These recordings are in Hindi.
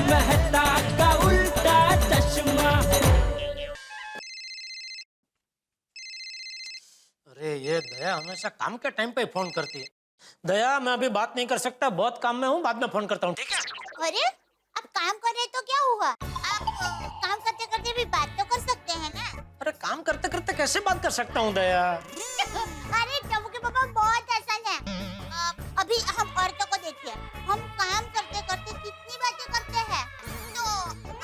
मेहता का उल्टा चश्मा। अरे ये दया हमेशा काम के टाइम पे फोन करती है। दया मैं अभी बात नहीं कर सकता, बहुत काम में हूँ, बाद में फोन करता हूँ, ठीक है? अरे आप काम कर रहे तो क्या हुआ, आप काम करते करते भी बात तो कर सकते हैं ना। अरे काम करते करते कैसे बात कर सकता हूँ दया? अरे टबू के पापा बहुत आसान है। अभी हम औरतों को देखिए, हम काम करते करते कितनी बातें करते हैं, तो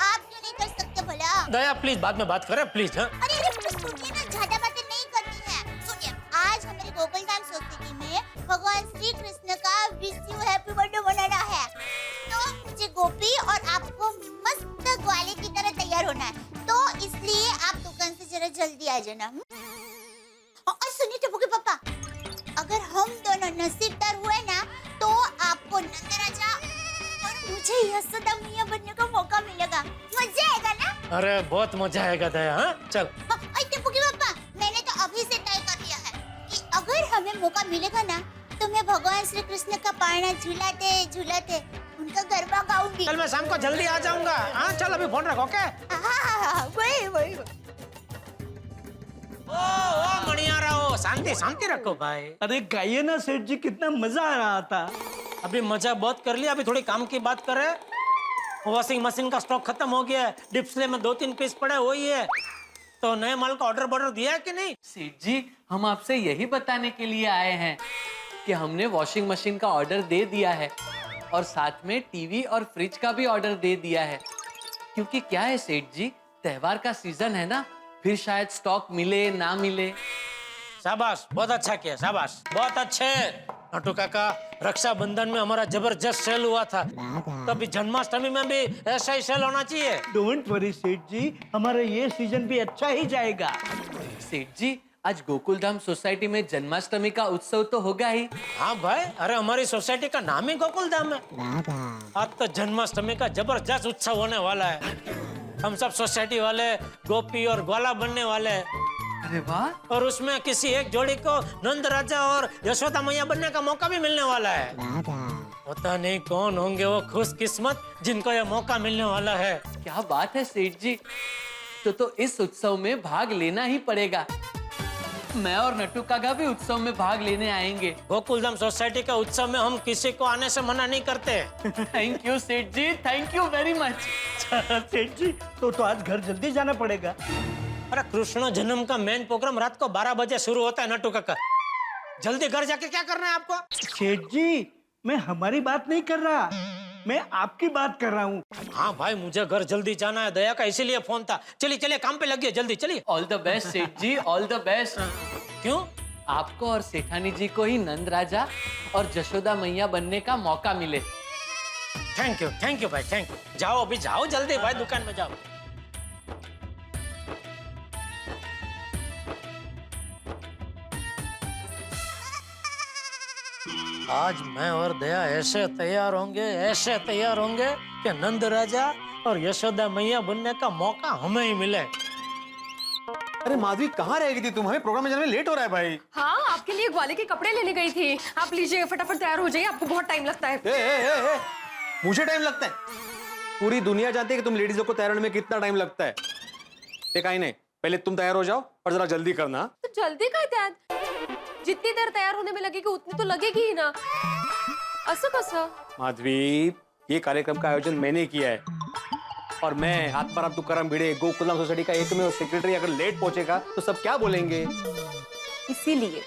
आप क्यों नहीं कर सकते भला? दया प्लीज बाद में बात करें प्लीज। हाँ अरे अरे सुनिए ना, ज्यादा बातें नहीं करनी है। सुनिए, आज हमारे गोकुलधाम सोसाइटी में भगवान श्री कृष्ण का विश यू हैप्पी बर्थडे मनाना है, तो मुझे गोपी और आपको मस्त ग्वाले की तरह तैयार होना है, तो इसलिए आप दुकान से जरा जल्दी आ जाना। और सुनिए टप्पू के पापा, अगर हम दोनों नसीबदार हुए ना, तो आपको नंदराजा और मुझे यशोदा मैया बनने का मौका मिलेगा। मजा आएगा ना? अरे बहुत मजा आएगा दया। हाँ चल। टप्पू के पापा, मैंने तो अभी से तय कर लिया है कि अगर हमें मौका मिलेगा ना, तो मैं भगवान श्री कृष्ण का पाळना झूलाते झूलाते उनका गरबा गाऊंगी। कल मैं शाम को जल्दी आ जाऊंगा। हाँ चल अभी फोन रखो। ओके वही ओ मणियारा हो, शांति शांति रखो भाई। अरे गाइए ना सेठ जी, कितना मजा आ रहा था। अभी मजा बहुत कर लिया, अभी थोड़ी काम की बात करें। वॉशिंग मशीन का स्टॉक खत्म हो गया है, डिस्प्ले में 2-3 पीस पड़े वही है, तो नए माल का ऑर्डर दिया है कि नहीं? सेठ जी, हम आपसे यही बताने के लिए आए हैं कि हमने वॉशिंग मशीन का ऑर्डर दे दिया है और साथ में टीवी और फ्रिज का भी ऑर्डर दे दिया है, क्योंकि क्या है सेठ जी, त्योहार का सीजन है ना, फिर शायद स्टॉक मिले ना मिले। शाबाश, बहुत अच्छा किया, शाबाश, बहुत अच्छे। नटू काका, रक्षाबंधन में हमारा जबरदस्त सेल हुआ था, तो अभी जन्माष्टमी में भी ऐसा ही सेल होना चाहिए। डोंट वरी सेठ जी, हमारा ये सीजन भी अच्छा ही जाएगा। सेठ जी, आज गोकुलधाम सोसाइटी में जन्माष्टमी का उत्सव तो होगा ही। हाँ भाई, अरे हमारी सोसाइटी का नाम ही गोकुलधाम है। आज तो जन्माष्टमी का जबरदस्त उत्सव होने वाला है। हम सब सोसाइटी वाले गोपी और ग्वाला बनने वाले हैं। अरे वाह! और उसमें किसी एक जोड़ी को नंद राजा और यशोदा मैया बनने का मौका भी मिलने वाला है। पता नहीं कौन होंगे वो खुशकिस्मत जिनको ये मौका मिलने वाला है। क्या बात है सेठ जी, तो इस उत्सव में भाग लेना ही पड़ेगा। मैं और नट्टू काका भी उत्सव में भाग लेने आएंगे। गोकुलधाम सोसाइटी के उत्सव में हम किसी को आने से मना नहीं करते। थैंक यू सेठ जी, थैंक यू वेरी मच। सेठ जी, तो आज घर जल्दी जाना पड़ेगा। अरे कृष्ण जन्म का मेन प्रोग्राम रात को 12 बजे शुरू होता है नट्टू काका। जल्दी घर जाके क्या करना है आपको? सेठ जी, मैं हमारी बात नहीं कर रहा, मैं आपकी बात कर रहा हूँ। हाँ भाई, मुझे घर जल्दी जाना है, दया का इसीलिए फोन था। चलिए चलिए, काम पे लगिए, जल्दी चलिए। ऑल द बेस्ट सेठ जी, ऑल द बेस्ट। क्यों? आपको और सेठानी जी को ही नंद राजा और जशोदा मैया बनने का मौका मिले। थैंक यू भाई, थैंक यू। जाओ अभी, जाओ जल्दी भाई, दुकान में जाओ। आज मैं और दया ऐसे तैयार होंगे कि नंद राजा और यशोदा मैया बनने का मौका हमें ही मिले। अरे माधवी, कहाँ रह गई थी तुम? हमें प्रोग्राम में जाने में लेट हो रहा है भाई। हाँ, आपके लिए ग्वाले के कपड़े लेने गई थी। आप लीजिए, फटाफट तैयार हो जाइए, आपको बहुत टाइम लगता है। ए, मुझे टाइम लगता है? पूरी दुनिया जानती है कि तुम लेडीजों को तैयार होने में कितना टाइम लगता है। देखा नहीं, पहले तुम तैयार हो जाओ और जरा जल्दी करना। तो जल्दी का तैयार, जितनी देर तैयार होने में लगेगी उतनी तो लगेगी ही ना। असं कसं? माधवी, ये कार्यक्रम का आयोजन मैंने किया है और मैं आत्माराम तुकाराम भिड़े, गोकुलधाम सोसाइटी का एकमेव सेक्रेटरी अगर लेट पहुंचेगा तो सब क्या बोलेंगे? इसीलिए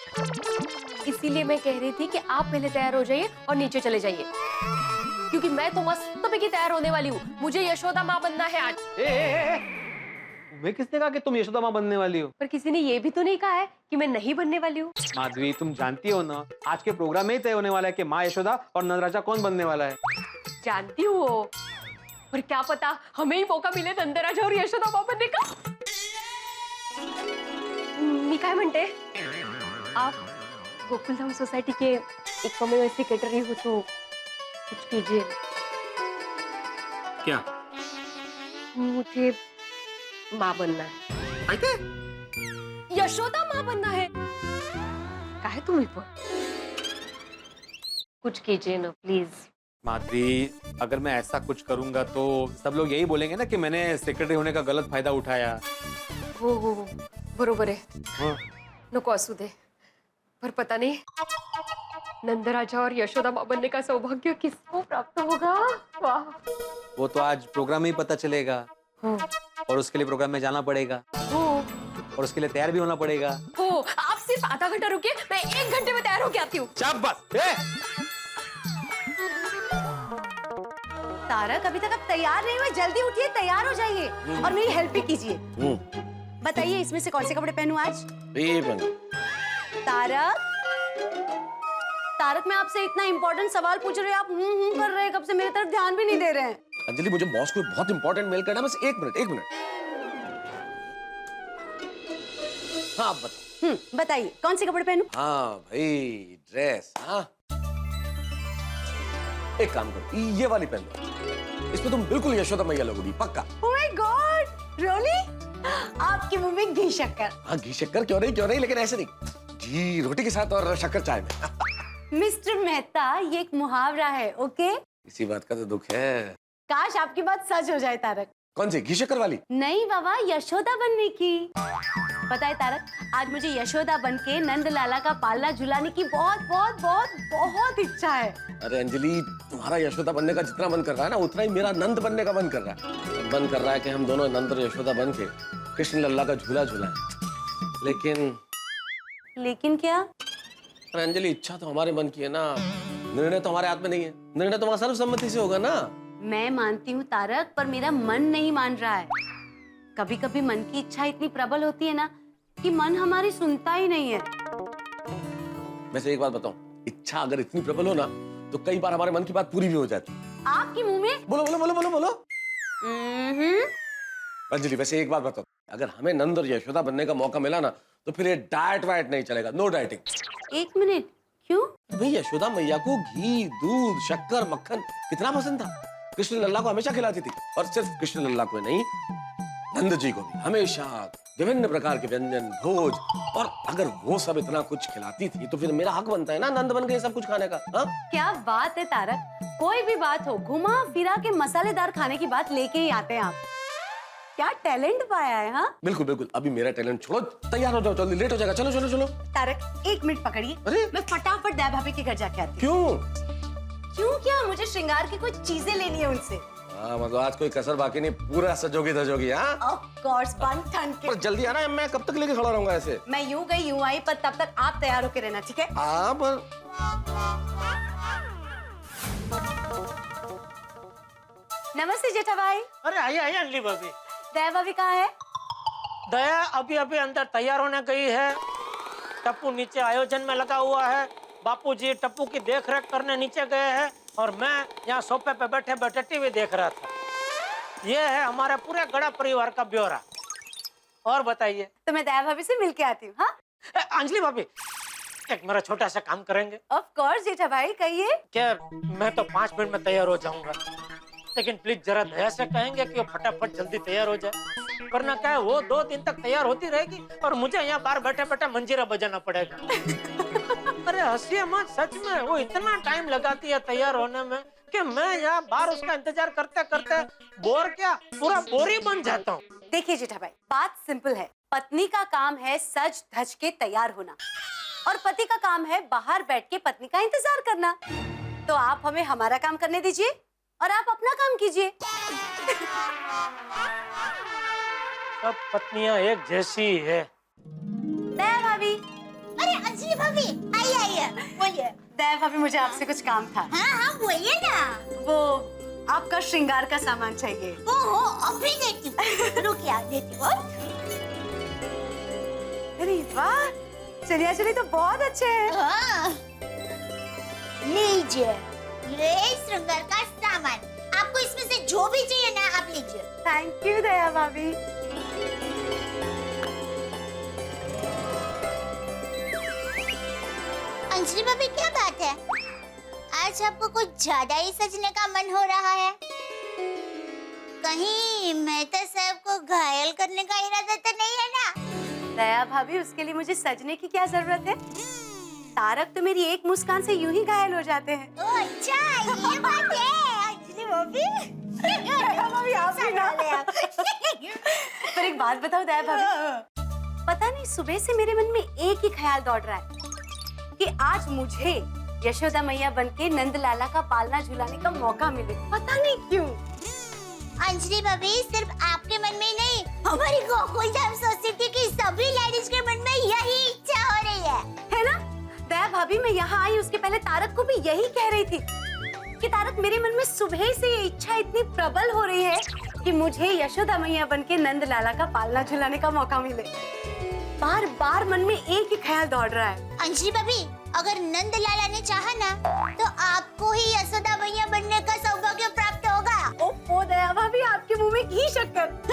मैं कह रही थी कि आप पहले तैयार हो जाइए और नीचे चले जाइए, क्योंकि मैं तो मस्त पैकी तैयार होने वाली हूँ। मुझे यशोदा माँ बनना है आज। मैं किसने कहा कि तुम यशोदा माँ बनने वाली हो? पर किसी ने ये भी तो नहीं कहा है कि मैं नहीं बनने वाली हूँ। माधवी, तुम जानती हो ना, आज के प्रोग्राम में ही तय होने वाला है कि माँ यशोदा और नंदराजा कौन बनने वाला है। जानती हूँ वो, पर क्या पता हमें ही मौका मिले नंदराजा और यशोदा माँ बनने का। मी काय म्हणते, आप गोकुलधाम सोसाइटी के एकमेव सेक्रेटरी हो तो कुछ कीजिए। क्या? मुझे माँ बनना है। यशोदा माँ बनना है। काहे तुम्ही पण कुछ कीजिए ना प्लीज। माधुरी, अगर मैं ऐसा कुछ करूंगा तो सब लोग यही बोलेंगे ना कि मैंने सेक्रेटरी होने का गलत फायदा उठाया। हो बरोबर आहे. हाँ। नको असू दे. पर पता नहीं नंदराजा और यशोदा माँ बनने का सौभाग्य किसको प्राप्त होगा. वाह. वो तो आज प्रोग्राम में ही पता चलेगा हो और उसके लिए प्रोग्राम में जाना पड़ेगा हो और उसके लिए तैयार भी होना पड़ेगा। हो. आप सिर्फ आधा घंटा रुकिए, मैं 1 घंटे में तैयार होके आती हूँ. तारक, अभी तक आप तैयार नहीं हुए, जल्दी उठिए, तैयार हो जाइए और मेरी हेल्प भी कीजिए. बताइए इसमें से कौन से कपड़े पहनूं आज? तारक, तारक, मैं आपसे इतना इंपॉर्टेंट सवाल पूछ रही हूँ, आप कर रहे हैं, कब से मेरी तरफ ध्यान भी नहीं दे रहे हैं. अंजलि, मुझे बॉस को बहुत इंपॉर्टेंट मेल करना, बस 1 मिनट. हाँ, आप बताओ. बताइए कौन से कपड़े पहनूं? हाँ भाई, ड्रेस. हाँ, एक काम करो, ये वाली पहन लो. इसमें तुम बिल्कुल यशोदा मैया लगोगी, पक्का. Oh my God, really? आपके मुंह में घी शक्कर. हाँ, घी शक्कर क्यों नहीं, लेकिन ऐसे नहीं. घी रोटी के साथ और शक्कर चाय में. मिस्टर मेहता, ये एक मुहावरा है, ओके? इसी बात का तो दुख है. काश आपकी बात सच हो जाए तारक. कौन सी, घी शक्कर वाली? नहीं बाबा, यशोदा बनने की. पता है तारक, आज मुझे यशोदा बनके नंद लाला का पालना झुलाने की बहुत बहुत बहुत बहुत इच्छा है. अरे अंजलि, तुम्हारा यशोदा बनने का जितना मन कर रहा है ना, उतना ही मेरा नंद बनने का मन कर रहा है. मन कर रहा है कि हम दोनों नंद और यशोदा बन के कृष्ण लल्ला का झूला झुलाएं. लेकिन क्या? अरे अंजलि, इच्छा तो हमारे मन की है ना, निर्णय तो हमारे हाथ में नहीं है. निर्णय तो हमारा सर्वसम्मति से होगा ना. मैं मानती हूँ तारक, पर मेरा मन नहीं मान रहा है. कभी कभी मन की इच्छा इतनी प्रबल होती है ना कि मन हमारी सुनता ही नहीं है. वैसे एक बात बताऊं, इच्छा अगर इतनी प्रबल हो ना तो कई बार हमारे मन की बात पूरी भी हो जाती. आपके मुंह में? बोलो बोलो बोलो बोलो बोलो. अंजलि, वैसे एक बात बताओ, अगर हमें नंद और यशोदा बनने का मौका मिला ना तो फिर ये डाइट वाइट नहीं चलेगा. No dieting. 1 मिनट, क्यों? भाई, यशोदा मैया को घी, दूध, शक्कर, मक्खन कितना पसंद था. कृष्ण लल्ला को हमेशा खिलाती थी, और सिर्फ कृष्ण लल्ला को नहीं, नंद जी को भी हमेशा विभिन्न प्रकार के व्यंजन, भोज. और अगर वो सब इतना कुछ खिलाती थी तो फिर मेरा हक बनता है ना नंद बन के सब कुछ खाने का. हाँ, क्या बात है तारक, कोई भी बात हो, घुमा फिरा के मसालेदार खाने की बात लेके ही आते हैं आप. क्या टैलेंट पाया है. हाँ, बिल्कुल बिल्कुल. अभी मेरा टैलेंट छोड़ो, तैयार हो जाओ, जल्दी लेट हो जाएगा. चलो चलो चलो. तारक 1 मिनट पकड़िए, अरे, मैं फटाफट दया भाभी के घर जाके आती क्यों? हूँ. क्यों क्या? मुझे श्रृंगार की कुछ चीजें लेनी है उनसे. हाँ, मतलब आज कोई कसर बाकी नहीं, पूरा सजोगी धजोगी. हाँ, ऑफ कोर्स, बन ठन के. पर जल्दी आना, मैं कब तक लेके खड़ा रहूंगा ऐसे. मैं यूं गई यूं आई, पर तब तक आप तैयार होके रहना, ठीक है? हाँ, पर नमस्ते जेठा भाई. अरे आइए अंजलि भाभी. दया भाभी कहाँ है? दया अभी अभी अंदर तैयार होने गई है. टप्पू नीचे आयोजन में लगा हुआ है. बापूजी टप्पू की देखरेख करने नीचे गए हैं और मैं यहाँ सोफे पे बैठे बैठे टीवी देख रहा था. ये है हमारे पूरे गड़ा परिवार का ब्यौरा. और बताइए. तो मैं दया भाभी से मिलके आती हूँ. हाँ, अंजलि भाभी, एक मेरा छोटा सा काम करेंगे? ऑफ कोर्स जेठा भाई, कहिए. क्या, मैं तो 5 मिनट में तैयार हो जाऊंगा, लेकिन प्लीज जरा दया से कहेंगे कि वो फटाफट जल्दी तैयार हो जाए. वरना क्या है, वो 2 दिन तक तैयार होती रहेगी और मुझे यहाँ बाहर बैठे बैठे मंजीरा बजाना पड़ेगा. अरे हंसिए मत, सच में वो इतना टाइम लगाती है तैयार होने में कि मैं यहाँ बाहर उसका इंतजार करते करते बोर क्या पूरा बोरी बन जाता हूँ. देखिए जेठा भाई, बात सिंपल है. पत्नी का काम है सज धज के तैयार होना और पति का काम है बाहर बैठ के पत्नी का इंतजार करना. तो आप हमें हमारा काम करने दीजिए और आप अपना काम कीजिए. सब पत्नियां एक जैसी है. दया भाभी. अरे अंजलि भाभी, आइए आइए, बोलिए. दया भाभी, मुझे आपसे कुछ काम था. हाँ हाँ, बोलिए ना. वो आपका श्रृंगार का सामान चाहिए. ओहो, अभी देती हूँ. रुकिए, देती हूँ. अरे वाह, चलिए चलिए, तो बहुत अच्छे हैं. हाँ. लीजिए, ये श्रृंगार का सामान. आपको इसमें से जो भी चाहिए ना, आप लीजिए. थैंक यू दया भाभी. अंजलि भाभी, क्या बात है? आज आपको कुछ ज्यादा ही सजने का मन हो रहा है. कहीं मेहता साहब को घायल करने का इरादा तो नहीं है ना? दया भाभी, उसके लिए मुझे सजने की क्या जरूरत है? तारक तो मेरी एक मुस्कान से यूं ही घायल हो जाते हैं। ओ अच्छा, ये बात है अंजलि भाभी। भाभी आप भी ना। पर एक बात बताओ दया भाभी, पता नहीं सुबह से मेरे मन में एक ही ख्याल दौड़ रहा है कि आज मुझे यशोदा मैया बनके नंद लाला का पालना झुलाने का मौका मिले। पता नहीं क्यों। अंजलि भाभी, सिर्फ आपके मन में ही नहीं, हमारी गोकुल धाम सोसाइटी की सभी लेडीज के मन में यही इच्छा हो रही है ना? दया भाभी, मैं यहाँ आई उसके पहले तारक को भी यही कह रही थी कि तारक, मेरे मन में सुबह से ये इच्छा इतनी प्रबल हो रही है कि मुझे यशोदा मैया बनके नंद लाला का पालना झुलाने का मौका मिले। बार बार मन में एक ही ख्याल दौड़ रहा है। अंजलि भाभी, अगर नंद लाला ने चाहा ना तो आपको ही यशोदा मैया बनने का सौभाग्य प्राप्त होगा। ओ दया भाभी, आपके मुंह में घी शक्कर।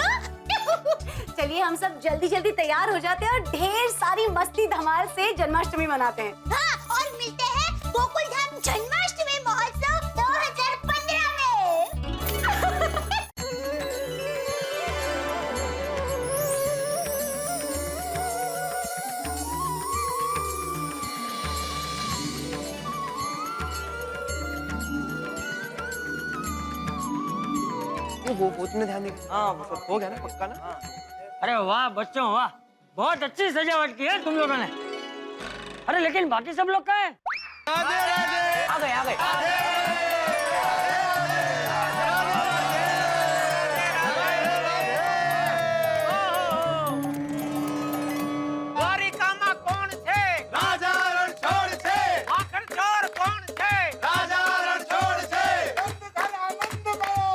चलिए हम सब जल्दी जल्दी तैयार हो जाते हैं और ढेर सारी मस्ती धमाल से जन्माष्टमी मनाते हैं। हाँ, और मिलते हैं गोकुल धाम जन्माष्टमी महोत्सव 2015 में। वो तुमने ध्यान नहीं। हाँ हो गया ना, पक्का ना। अरे वाह बच्चों वाह, बहुत अच्छी सजावट की है तुम लोगों ने। अरे लेकिन बाकी सब लोग कहाँ हैं? आ गए। द्वारिकामा कौन थे? राजा रणछोड़ थे, आखिर चोर कौन थे? राजा रणछोड़ थे।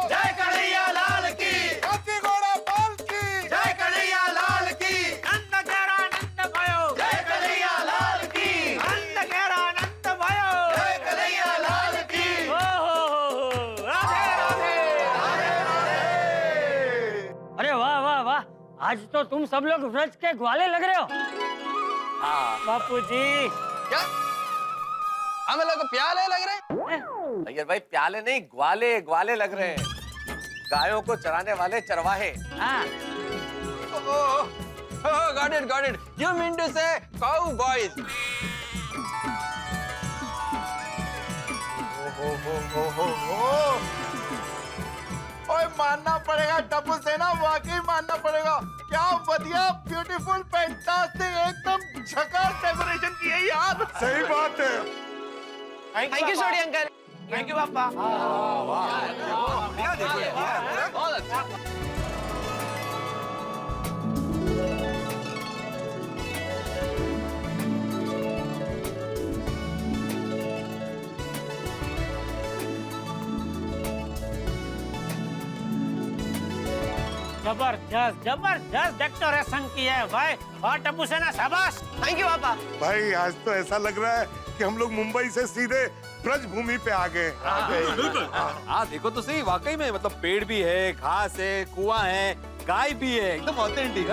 जय कन्हैया लाल की, जय कन्हैया लाल की, नंद घेरा नंद भयो, जय कन्हैया लाल की, नंद घेरा नंद भयो। जय कन्हैया लाल की। राधे राधे। अरे वाह वाह वाह, आज तो तुम सब लोग व्रज के ग्वाले लग रहे हो। बापू जी। क्या हमें लोग प्याले लग रहे हैं? अय्यर भाई, प्याले नहीं, ग्वाले ग्वाले लग रहे हैं। गायों को चराने वाले चरवाहे। हाँ। Got it. You mean to say cowboys? ओए मानना पड़ेगा टप्पू सेना, वाकई मानना पड़ेगा। क्या बढ़िया, ब्यूटीफुल, फैंटास्टिक, एकदम झकास डेकोरेशन की है यार। सही बात है। थैंक यू छोटी अंकल। थैंक यू पापा। बहुत अच्छा। जबरदस्त जबरदस्त डेकोरेशन की है भाई। और टप्पू सेना शाबाश। थैंक यू पापा। भाई आज तो ऐसा लग रहा है कि हम लोग मुंबई से सीधे ब्रज भूमि पे आ गए। बिल्कुल। हाँ देखो तो सही, वाकई में मतलब पेड़ भी है, घास है, कुआं है, गाय भी है, एकदम ऑथेंटिक।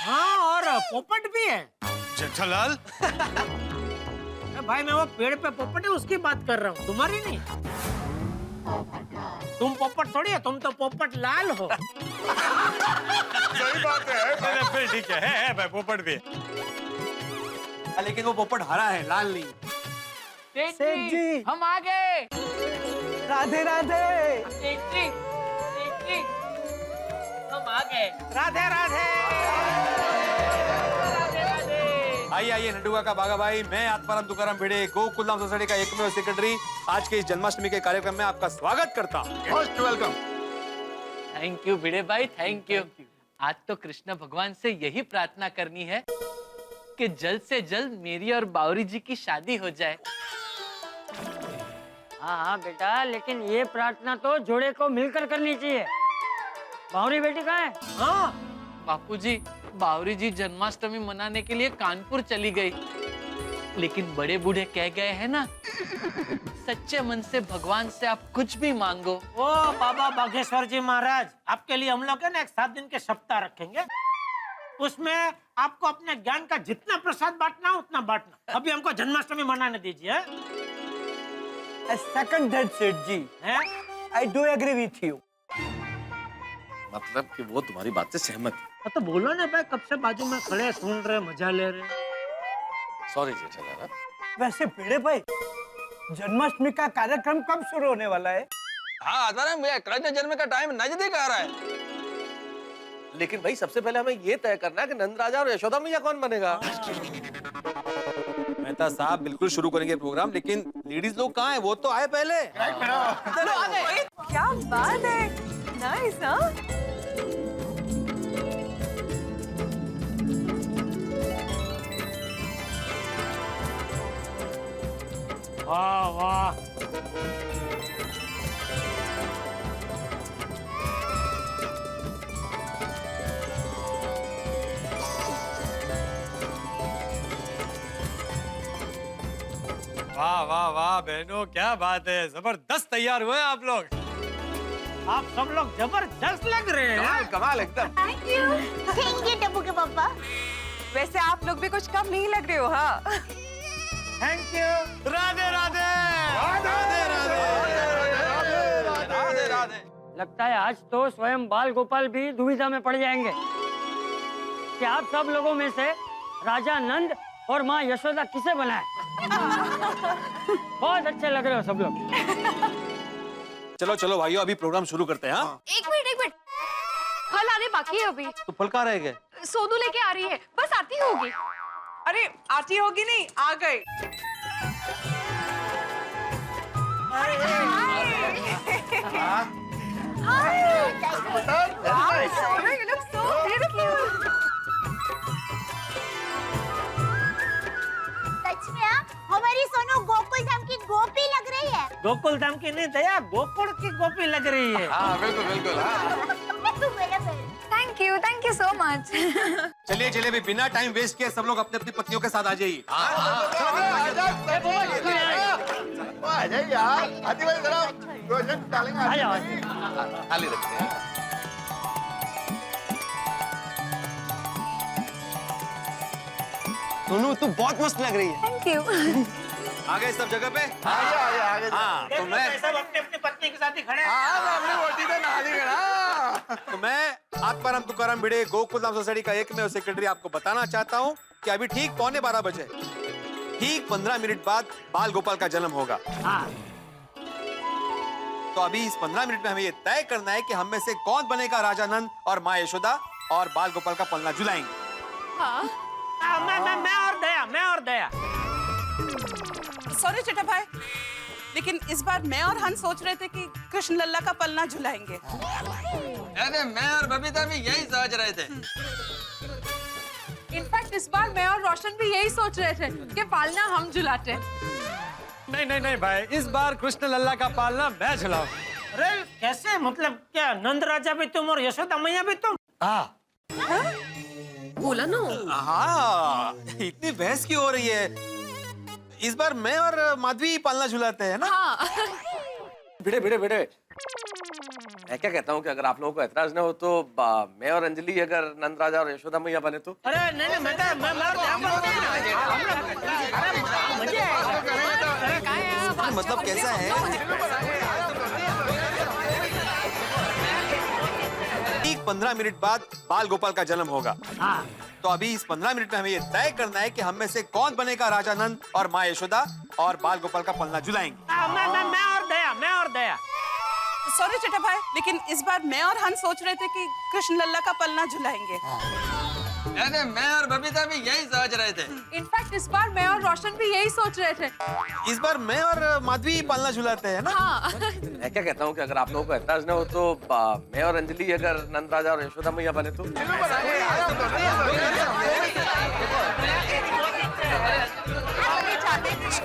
हाँ, और पोपट भी है। जेठालाल, भाई मैं वो पेड़ पे पोपट है उसकी बात कर रहा हूँ, तुम्हारी नहीं। तुम पोपट थोड़ी है, तुम तो पोपट लाल हो। सही बात है। फिर ठीक है भाई, पोपट भी है। लेकिन वो पोपट हरा है, लाल नहीं। सेठ जी, हम आ गए। राधे राधे। हम आ गए। राधे राधे। आइए आइए नडुआ का बागा भाई, मैं आत्माराम तुकाराम भिड़े, गोकुलधाम सोसाइटी का एकमेव सेक्रेटरी, आज के इस जन्माष्टमी के कार्यक्रम में आपका स्वागत करता हूँ। Most welcome. थैंक यू भिड़े भाई, थैंक यू। आज तो कृष्ण भगवान से यही प्रार्थना करनी है कि जल्द से जल्द मेरी और बावरी जी की शादी हो जाए। हाँ हाँ बेटा, लेकिन ये प्रार्थना तो जोड़े को मिलकर करनी चाहिए। बावरी बेटी कहाँ है? हाँ बापूजी, बावरी जी जन्माष्टमी मनाने के लिए कानपुर चली गई, लेकिन बड़े बूढ़े कह गए हैं ना, सच्चे मन से भगवान से आप कुछ भी मांगो। ओ बाबा बागेश्वर जी महाराज, आपके लिए हम लोग है ना एक 7 दिन के सप्ताह रखेंगे। उसमें आपको अपने ज्ञान का जितना प्रसाद बांटना हो उतना बांटना। अभी हमको जन्माष्टमी मनाने दीजिए। Second that Seth ji, I do agree with you. मतलब कि वो तुम्हारी बात से सहमत है। तो बोलो ना भाई, कब से बाजू में खड़े सुन रहे, मजा ले रहे। सॉरी जेठालाल। वैसे भिड़े भाई, जन्माष्टमी का कार्यक्रम कब शुरू होने वाला है? हाँ आता है, कृष्ण जन्म का टाइम नजदीक आ रहा है। लेकिन भाई सबसे पहले हमें ये तय करना है कि नंद राजा और यशोदा मैया कौन बनेगा। मेहता साहब बिल्कुल शुरू करेंगे प्रोग्राम, लेकिन लेडीज लोग कहाँ हैं? वो तो आए पहले। चलो आ गए। क्या बात है, नाइस। हाँ वाह वाह, वाह वाह वाह बहनों, क्या बात है, जबरदस्त तैयार हुए आप लोग। आप सब लोग जबरदस्त लग रहे हैं। कमाल एकदम। थैंक यू टप्पू के पापा। वैसे आप लोग भी कुछ कम नहीं लग रहे हो। हाँ थैंक यू। राधे राधे राधे राधे राधे। लगता है आज तो स्वयं बाल गोपाल भी दुविधा में पड़ जाएंगे कि आप सब लोगों में से राजा नंद और माँ यशोदा किसे बनाए। बहुत अच्छे लग रहे हो सब लोग। चलो चलो भाइयों, अभी प्रोग्राम शुरू करते हैं। हाँ एक मिनट, फल आने बाकी है अभी। तो फल कहाँ रह गए? सोनू लेके आ रही है, बस आती होगी। अरे आती होगी नहीं, आ गए। Sonu, you look so beautiful. सच में हमारी सोनू गोकुल धाम की गोपी लग रही है। गोकुल धाम की नहीं दया, गोकुल की गोपी लग रही है। हाँ बिल्कुल बिल्कुल। Thank you so much. चलिए चलिए, अभी बिना टाइम वेस्ट किए सब लोग अपने अपनी पत्नियों के साथ आ जाइए। आ जाइए यार, आदि भाई जरा प्रोजेक्ट डालेंगे। आ जाओ। खाली रखते हैं। सोनू तू बहुत मस्त लग रही है। Thank you. आ गए सब जगह पे? आगे हाँ तो मैं सब अपनी अपनी पत्नी के साथ ही खड़े हैं। अपनी रोटी पे नाली गड़ा। तो मैं आत्माराम तुकाराम भिड़े गोकुल धाम सोसाइटी का एकमेव सेक्रेटरी आपको बताना चाहता हूँ कि अभी ठीक 11:15 बजे, ठीक 15 मिनट बाद बाल गोपाल का जन्म होगा। हाँ। तो अभी इस 15 मिनट में हमें ये तय करना है कि हम में से कौन बनेगा राजा नंद और माँ यशोदा और बाल गोपाल का पलना झुलाएंगे। मैं और दया। सॉरी चटा भाई, लेकिन इस बार मैं और हंस सोच रहे थे कि कृष्ण लल्ला का पलना झुलाएंगे। अरे मैं और बबीता भी यही सोच रहे थे। इनफैक्ट इस बार मैं और रोशन भी यही सोच रहे थे कि पालना हम झुलाते। नहीं नहीं नहीं भाई, इस बार कृष्ण लल्ला का पालना मैं झुलाऊं। अरे कैसे, मतलब क्या नंद राजा भी तुम और यशोदा मैया भी तुम? हाँ बोला ना। हाँ, इतनी बहस क्यों हो रही है? इस बार मैं और माधवी पालना झुलाते हैं ना? हाँ। भिड़े भिड़े भिड़े, मैं क्या कहता हूँ कि अगर आप लोगों को ऐतराज न हो तो मैं और अंजलि अगर नंद राजा और यशोदा मैया बने तो? अरे नहीं नहीं, मैं और दया बनते हैं। हम लोग अरे मजे आएगा। मतलब कैसा है? ठीक 15 मिनट बाद बाल गोपाल का जन्म होगा। हाँ। तो अभी इस 15 मिनट में हमें ये तय करना है कि हम में से कौन बनेगा राजा नंद और माँ यशोदा और बाल गोपाल का पलना झुलाएंगे। मैं और दया। सॉरी चटा भाई, लेकिन इस बार मैं और हंस सोच रहे थे कि कृष्ण लल्ला का पलना झुलाएंगे। अरे मैं और बबीता भी यही सोच रहे थे। इनफैक्ट इस बार मैं और रोशन भी यही सोच रहे थे। इस बार मैं और माधवी पालना झुलाते हैं ना? हाँ। मैं क्या कहता हूँ कि अगर आप लोगों को ऐतराज न हो तो मैं और अंजलि अगर नंद राजा और यशोदा मैया बने तो?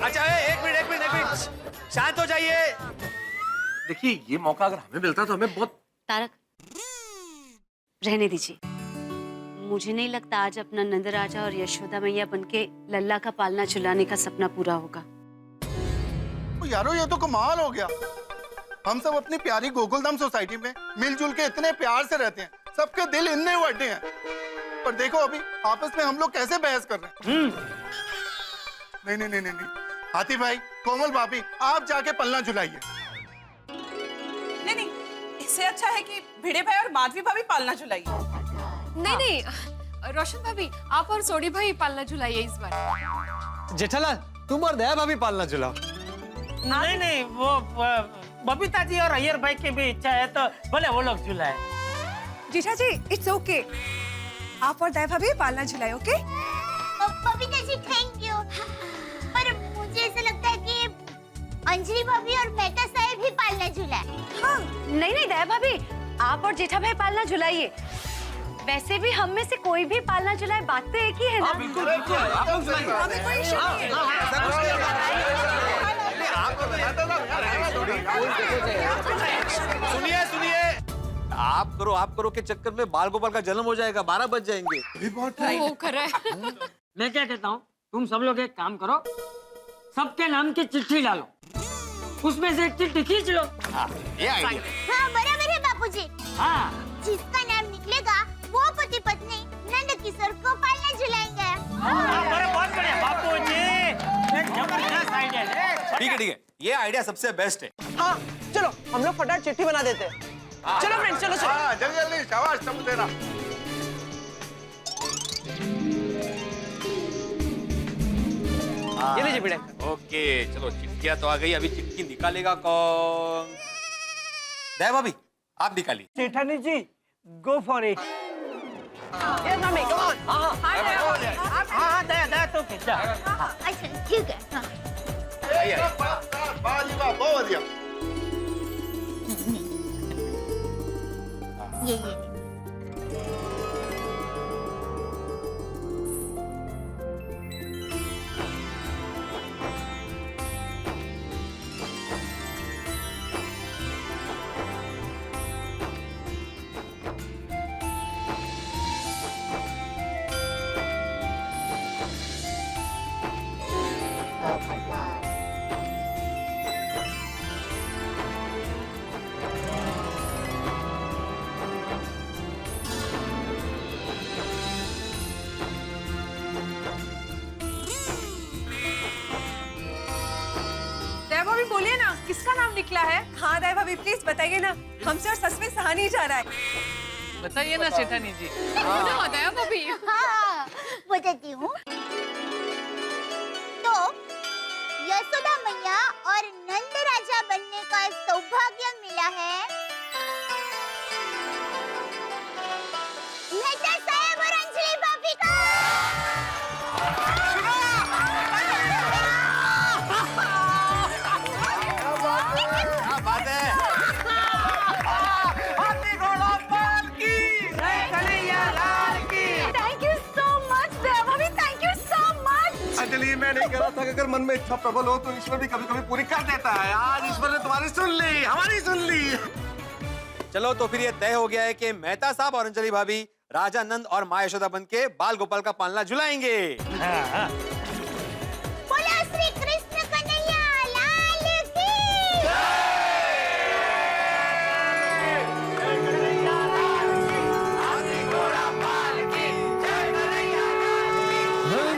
अच्छा एक मिनट, शांत हो जाइए। देखिए ये मौका अगर हमें मिलता तो हमें बहुत। तारक, रहने दीजिए। मुझे नहीं लगता आज अपना नंद राजा और यशोदा मैया बनके लल्ला का पालना झुलाने का सपना पूरा होगा। यारो ये तो कमाल हो गया। हम सब अपनी प्यारी गोकुलधाम सोसाइटी में मिलजुल के इतने प्यार से रहते हैं, सबके दिल इतने बड़े हैं, पर देखो अभी आपस में हम लोग कैसे बहस कर रहे हैं। नहीं नहीं नहीं नहीं, हाथी भाई, कोमल भाभी, आप जाके पलना झुलाइए। नहीं नहीं, इससे अच्छा है कि भिड़े भाई और माधवी भाभी पालना झुलाइए। नहीं नहीं रोशन भाभी, आप और सोडी भाई पालना झुलाइए इस बार। जेठालाल, तुम और दया भाभी पालना झुलाओ। नहीं नहीं, वो बबीता जी और अय्यर भाई की भी इच्छा है तो भले वो लोग झुलाए। जीठा जी इट्स ओके, आप और दया भाभी पालना झुलाए। Okay Babita ji thank you, पर मुझे ऐसा लगता है कि अंजलि भाभी और मेहता साहब भी पालना झुलाए। हाँ, नहीं नहीं दया भाभी, आप और जेठा भाई पालना झुलाइए। वैसे भी हम में से कोई भी पालना झुलाए, बात तो एक ही है ना। बिल्कुल बिल्कुल, आप लोग झुलाइए। हमें कोई इशू नहीं है। सुनिए सुनिए, आप करो के चक्कर में बाल गोपाल का जन्म हो जाएगा, 12 बज जाएंगे। वो कर रहा है। मैं क्या कहता हूँ, तुम सब लोग एक काम करो, सबके नाम की चिट्ठी डालो, उसमें से एक चिट्ठी खींच लो। ये आइडिया। हाँ बराबर है बापूजी, हाँ जिसका नाम निकलेगा वो पति पत्नी नंद किशोर को पालना झुलाएंगे। बहुत बढ़िया बापूजी, एक जबरदस्त आइडिया है। ठीक है, ये आइडिया सबसे बेस्ट है। हाँ चलो हम लोग फटाफट चिट्ठी बना देते हैं। चलो फ्रेंड्स, चलो चलो। हाँ जल्दी जल्दी, शाबाश, सब देना। ये लीजिए बेटे। ओके चलो, चिट्ठियां तो आ गई, अभी चिट्ठी निकालेगा कौन? दया भाभी, आप निकालिए। जेठानी जी गो फॉर इट। ये मम्मी कम ऑन। हाँ दया तो खींच जा। अच्छा ठीक है। हाँ। वाह जी वाह, बहुत बढ़िया। ये दया भाभी बोलिए ना, किसका नाम निकला है? हाँ दया भाभी प्लीज बताइए ना, हमसे और सच में सहानी जा रहा है। बताइए ना जेठानी जी। बताया भाभी। हाँ बताती हूँ। तो यशोदा मैया और नंद राजा बनने का सौभाग्य मिला है मेहता साहब और अंजलि भाभी को। क्या बात है? थैंक यू सो मच दया भाभी, thank you so much. Anjali, मैं नहीं कह रहा था कि अगर मन में इच्छा प्रबल हो तो ईश्वर भी कभी कभी पूरी कर देता है। आज ईश्वर ने तुम्हारी सुन ली, हमारी सुन ली। चलो तो फिर ये तय हो गया है कि मेहता साहब और अंजलि भाभी राजा नंद और माँ यशोदा बन के बाल गोपाल का पालना झुलाएंगे। बोलो श्री कृष्ण कन्हैया लाल की।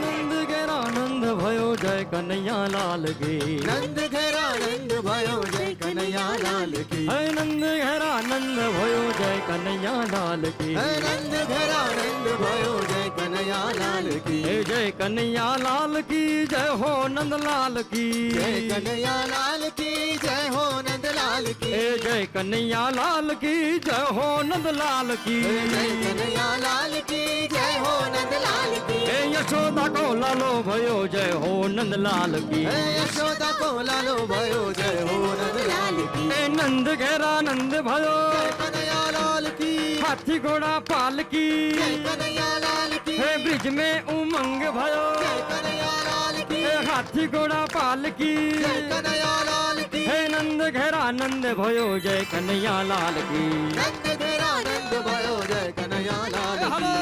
नंद घेरा नंद भयो जय कन्हैया लाल की। नंद घेरा नंद भयो जय कन्हैया लाल की। नंद घेरा नंद भयो जय कन्हैया लाल की। नंद घेरा नंद भयो जय कन्हैया लाल की। जय कन्हैया लाल की जय हो नंद लाल की। जय कन्हैया लाल की जय हो नंद लाल की। जय कन्हैया लाल की जय हो नंद लाल की। जय कन्हैया लाल की जय हो नंद लाल की। यशोदा को लालो भयो जय हो नंद लाल की। यशोदा को लालो भयो जय हो नंद लाल की। नंद घेरा नंद भयो जय कन्हैया लाल की। हाथी घोड़ा पाल की। जय कन्हैया लाल की। ब्रिज में उमंग भयो जय कन्हैया लाल की। हाथी घोड़ा पाल की। जय कन्हैया लाल की। नंद घेरा नंद भयो जय कन्हैया लाल की। नंद घेरा नंद भयो जय कन्हैया लाल की।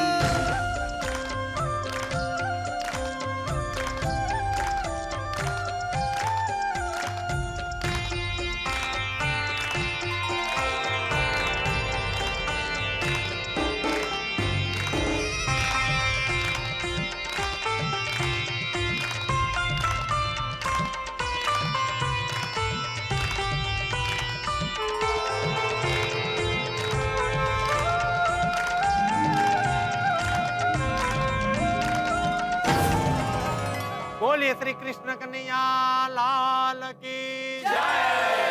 बोलिए श्री कृष्ण कन्हैया लाल की जय।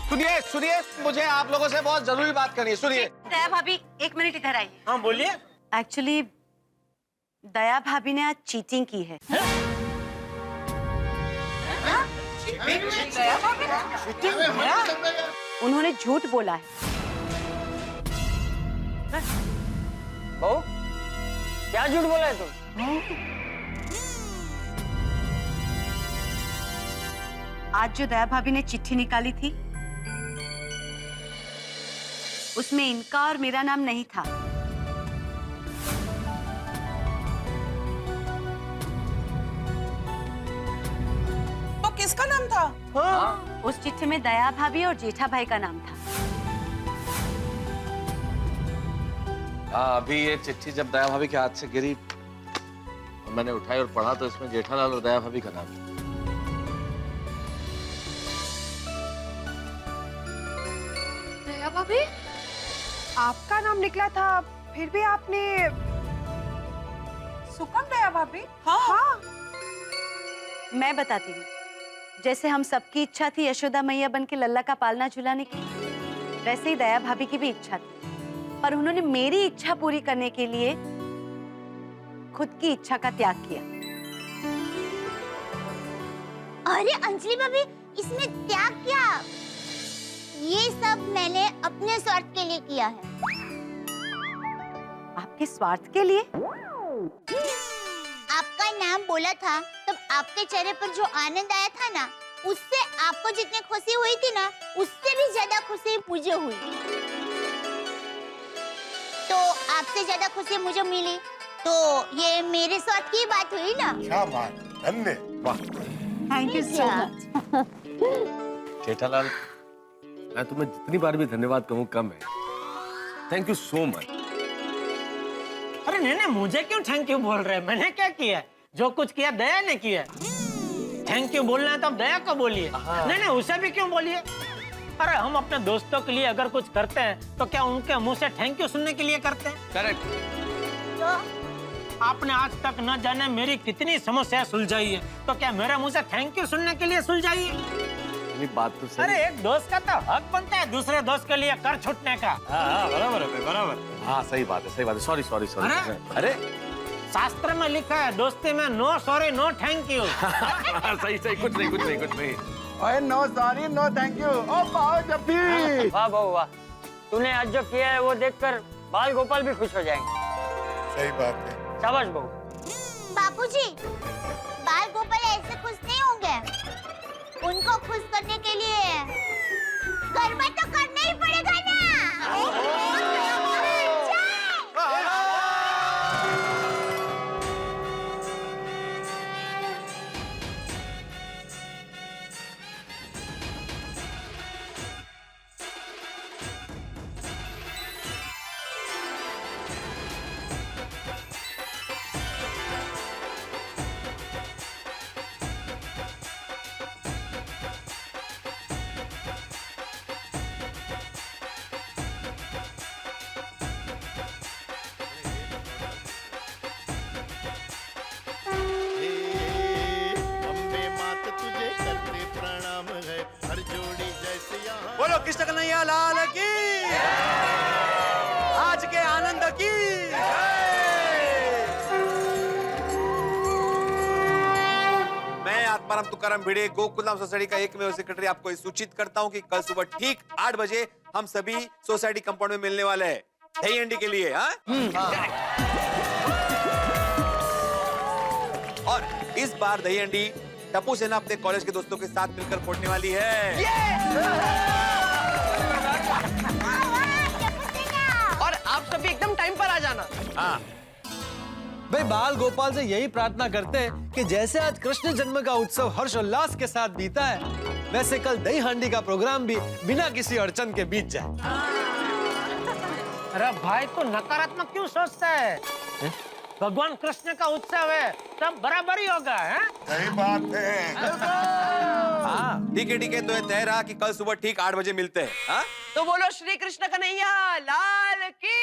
सुनिए सुनिए, मुझे आप लोगों से बहुत जरूरी बात करनी है। सुनिए। दया भाभी 1 मिनट इधर आइए। हाँ बोलिए। एक्चुअली दया भाभी ने आज चीटिंग की है। उन्होंने झूठ बोला है। बहू क्या झूठ बोला है तुम? आज जो दया भाभी ने चिट्ठी निकाली थी उसमें इनका और मेरा नाम नहीं था। तो किसका नाम था? हाँ। उस चिट्ठी में दया भाभी और जेठा भाई का नाम था। अभी ये चिट्ठी जब दया भाभी के हाथ से गिरी और मैंने उठाई और पढ़ा तो इसमें जेठालाल और दया भाभी का नाम था। दया भाभी, आपका नाम निकला था, फिर भी आपने सुकम दया भाभी? हाँ। मैं बताती हूँ। जैसे हम सबकी इच्छा थी यशोदा मैया बन के लल्ला का पालना झुलाने की, वैसे ही दया भाभी की भी इच्छा थी। पर उन्होंने मेरी इच्छा पूरी करने के लिए खुद की इच्छा का त्याग किया। अरे अंजलि भाभी, इसमें त्याग क्या? ये सब मैंने अपने स्वार्थ के लिए किया है। आपके स्वार्थ के लिए? आपका नाम बोला था तब आपके चेहरे पर जो आनंद आया था ना, उससे आपको जितनी खुशी हुई थी ना, उससे भी ज्यादा खुशी मुझे हुई। तो आपसे ज्यादा खुशी मुझे मिली, तो ये मेरे स्वार्थ की बात हुई ना। क्या बात, धन्य, वाह। Thank you so much. Jethalal, मैं तुम्हें जितनी बार भी धन्यवाद कहूँ कम है। Thank you so much. अरे नहीं, मुझे क्यों थैंक यू बोल रहे हैं? मैंने क्या किया? जो कुछ किया दया ने किया। थैंक यू बोलना है तो दया को बोलिए। नहीं, उसे भी क्यों बोलिए? अरे हम अपने दोस्तों के लिए अगर कुछ करते हैं तो क्या उनके मुंह से थैंक यू सुनने के लिए करते हैं? करेक्ट। तो आपने आज तक न जाने मेरी कितनी समस्या सुलझाई है, तो क्या मेरे मुंह से थैंक यू सुनने के लिए सुलझाई है? बात तो सही। अरे एक दोस्त का तो हक बनता है दूसरे दोस्त के लिए कर छूटने का। बराबर है, बराबर। हाँ सही बात है, सही बात है। Sorry sorry sorry. अरे शास्त्र में लिखा है दोस्ती में no sorry no thank you. सही सही, कुछ नहीं कुछ नहीं कुछ नहीं। ओए no sorry no thank you. ओ पाओ जब भी। वाह बहू वाह, तूने आज जो किया है वो देखकर बाल गोपाल भी खुश हो जाएंगे। सही बात है। शाबाश बहू। बापूजी, बाल गोपाल ऐसे खुश नहीं होंगे। उनको खुश करने के लिए गरबा तो करना ही पड़ेगा ना। बोलो कृष्ण कन्हैया लाल की, आज के आनंद की। मैं आत्माराम तुकाराम भिड़े गोकुलधाम सोसाइटी का एकमेव सेक्रेटरी आपको सूचित करता हूं कि कल सुबह ठीक 8 बजे हम सभी सोसाइटी कंपाउंड में मिलने वाले हैं दही हंडी के लिए। और इस बार दही हंडी टप्पू सेना अपने कॉलेज के दोस्तों के साथ मिलकर फोड़ने वाली है। और आप सभी एकदम टाइम पर आ जाना। हाँ। भाई बाल गोपाल से यही प्रार्थना करते हैं कि जैसे आज कृष्ण जन्म का उत्सव हर्षोल्लास के साथ बीता है, वैसे कल दही हांडी का प्रोग्राम भी बिना किसी अड़चन के बीत जाए। अरे भाई तू नकारात्मक क्यों सोचता है? भगवान कृष्ण का उत्सव है, सब बराबर ही होगा। है सही बात है। ठीक है तो ये तय रहा कि कल सुबह ठीक 8 बजे मिलते हैं। हाँ? तो बोलो श्री कृष्ण कन्हैया लाल की।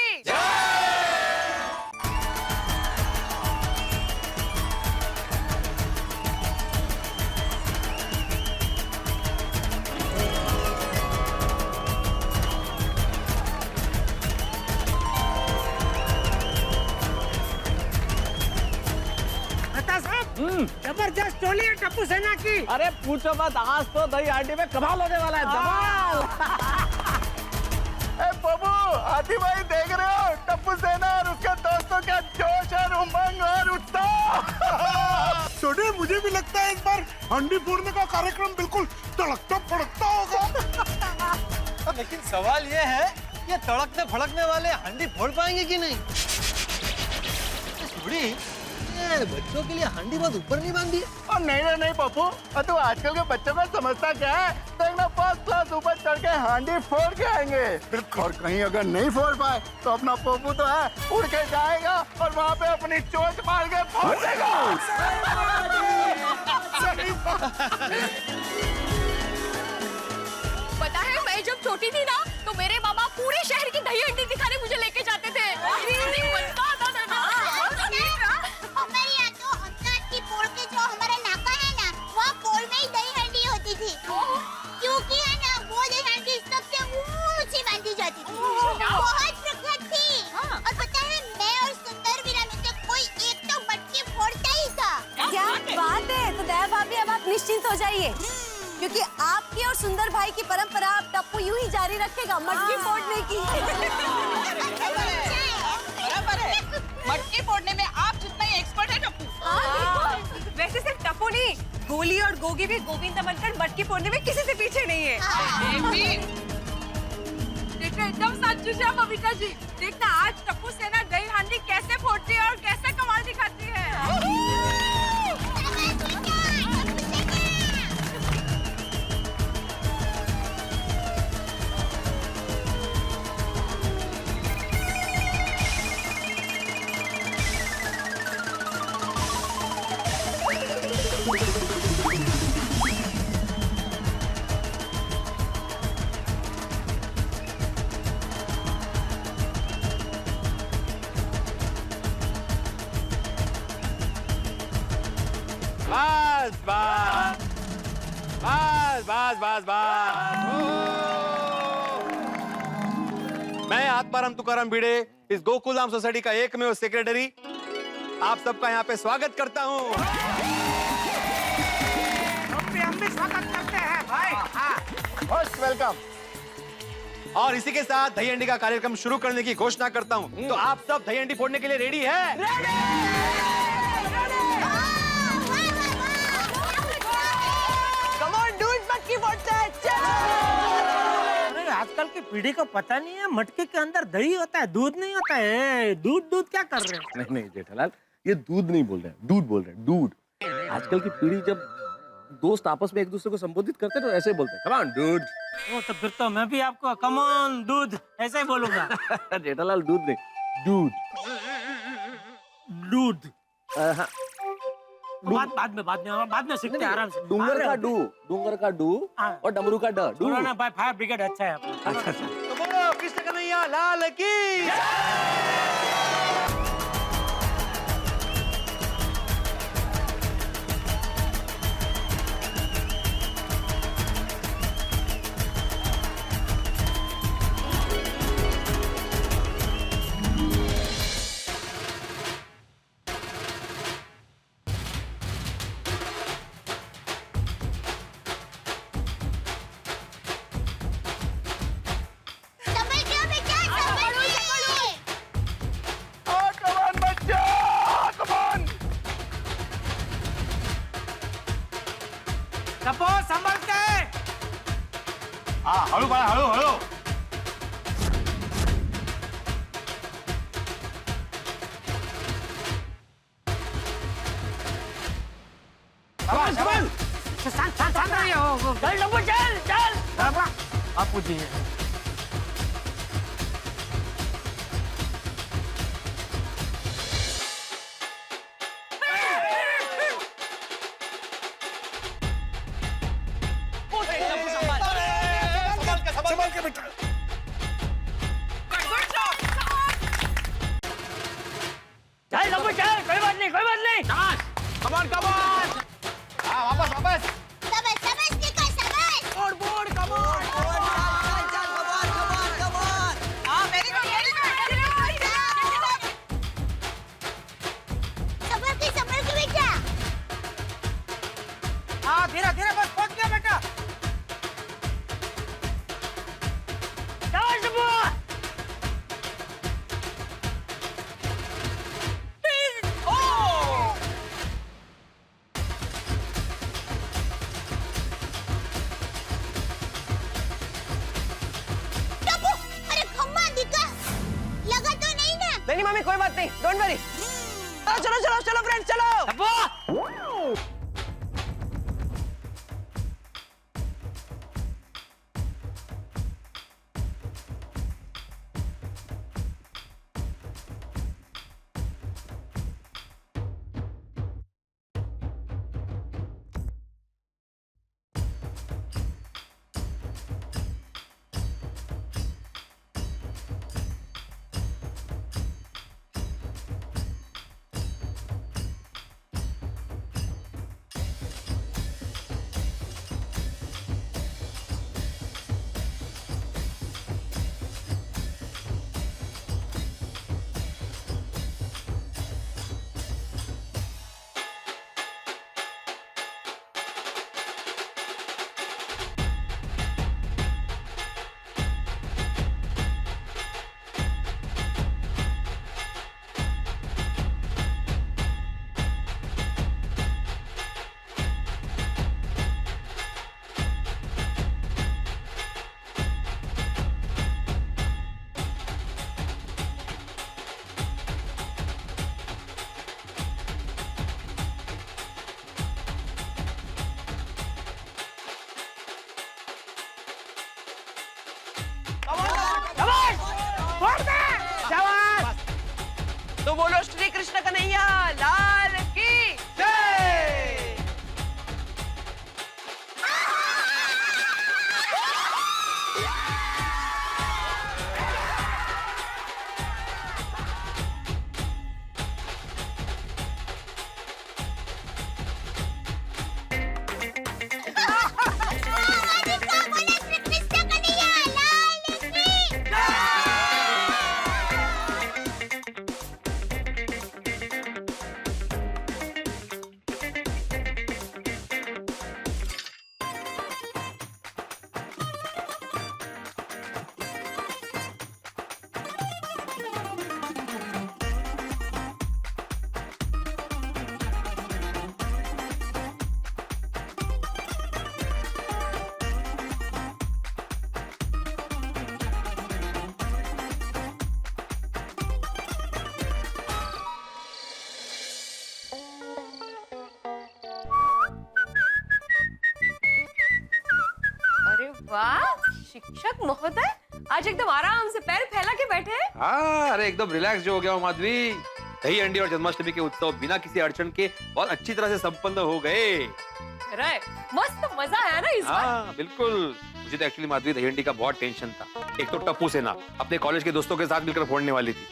जबरदस्त टोली है टप्पू सेना की। अरे पूछो मत, आज तो दही हांडी में कमाल होने वाला है। धमाल। बाबू हाथी भाई देख रहे हो टप्पू सेना और उसके दोस्तों का जोश और उमंग और उत्साह। छोटे मुझे भी लगता है इस बार हंडी फोड़ने का कार्यक्रम बिल्कुल तड़कता फड़कता होगा। लेकिन सवाल ये है, ये तड़कने फड़कने वाले हांडी फोड़ पाएंगे कि नहीं? बच्चों के लिए हांडी बहुत ऊपर नहीं बांधी है। और नहीं पप्पू, तो आजकल के बच्चों को समझता क्या है? देखना फर्स्ट क्लास ऊपर चढ़ के हांडी फोड़ के आएंगे। और कहीं अगर नहीं फोड़ पाए तो अपना पप्पू तो है उड़ के जाएगा और वहाँ पे अपनी चोट मार के फोड़ देगा। पता है मैं जब छोटी थी ना, तो मेरे मामा पूरे शहर की दही हंडी दिखाने मुझे लेके जाते थे। हमारे यहाँ तो अमदावाद की पोल के जो हमारा नाका है ना, वहाँ पोल में ही दही हंडी होती थी। क्योंकि है ना वो दही हंडी सबसे ऊंची बांधी जाती थी। बहुत प्रख्यात थी। आप निश्चिंत हो जाइए, क्योंकि आपकी और सुंदर भाई की परंपरा टप्पू यूं ही जारी रखेगा मटकी फोड़ने की। बराबर है, मटकी फोड़ने में आप जितना ही एक्सपर्ट है टप्पू। वैसे सिर्फ टप्पू नहीं, गोली और गोगी भी गोविंदा बनकर मटकी फोड़ने में किसी से पीछे नहीं है। देखना एकदम सच है बबीता जी, देखना आज टप्पू सेना दही हांडी कैसे फोड़ती है और कैसे कमाल दिखाती है। बस बस बस बस बस बस। मैं आत्माराम तुकाराम भिड़े, इस गोकुलधाम सोसाइटी का एकमेव सेक्रेटरी आप सबका यहाँ पे स्वागत करता हूँ। हम भी स्वागत करते हैं भाई। Most welcome. और इसी के साथ दही हंडी का कार्यक्रम शुरू करने की घोषणा करता हूँ। तो आप सब दही हंडी फोड़ने के लिए रेडी है? अरे आजकल की पीढ़ी को पता नहीं है मटके के अंदर दही होता है, दूध नहीं होता है। दूध दूध क्या कर रहे हैं? नहीं जेठालाल, ये दूध नहीं बोल रहे हैं, दूध बोल रहे हैं, दूध। आजकल की पीढ़ी जब दोस्त आपस में एक दूसरे को संबोधित करते हैं तो ऐसे बोलते हैं, कम ऑन डूड। ओ तो फिर तो मैं भी आपको कम ऑन दूध ऐसे ही बोलूंगा। जेठालाल दूध नहीं, दूध। दूध हाँ। बाद में सीखते हैं आराम से। डूंगर का डू हाँ। और डमरू का ड। डू। ना भाई, फायर ब्रिगेड अच्छा है अपना। तो बोलो कृष्ण कन्हैया लाल की। टप्पू संभल के। हाँ हळू बाळा, हळू हळू। शांत रहिए हो। चल टप्पू चल चल। बापू जी संभाल के बेटा। चल टप्पू चल, कोई बात नहीं, कोई बात नहीं। कमान कमान। हाँ वापस वापस। हाँ धीरे धीरे, बस पहुंच गया बेटा। शाबाश टप्पू। नहीं मम्मी कोई बात नहीं, डोंट वरी। चलो चलो चलो फ्रेंड्स चलो। टप्पू तो बोलो श्री कृष्ण कन्हैया लाल की जय। अरे वाह, शिक्षक महोदय आज एकदम आराम से पैर फैला के बैठे हैं। हाँ, अरे एकदम रिलैक्स जो हो गया हूँ माधवी। दही हंडी और जन्माष्टमी के उत्सव बिना किसी अड़चन के बहुत अच्छी तरह से संपन्न हो गए। अरे मस्त मजा आया ना इस बार। हाँ बिल्कुल। मुझे तो एक्चुअली माधवी दही हंडी का बहुत टेंशन था। एक तो टप्पू सेना अपने कॉलेज के दोस्तों के साथ मिलकर फोड़ने वाली थी,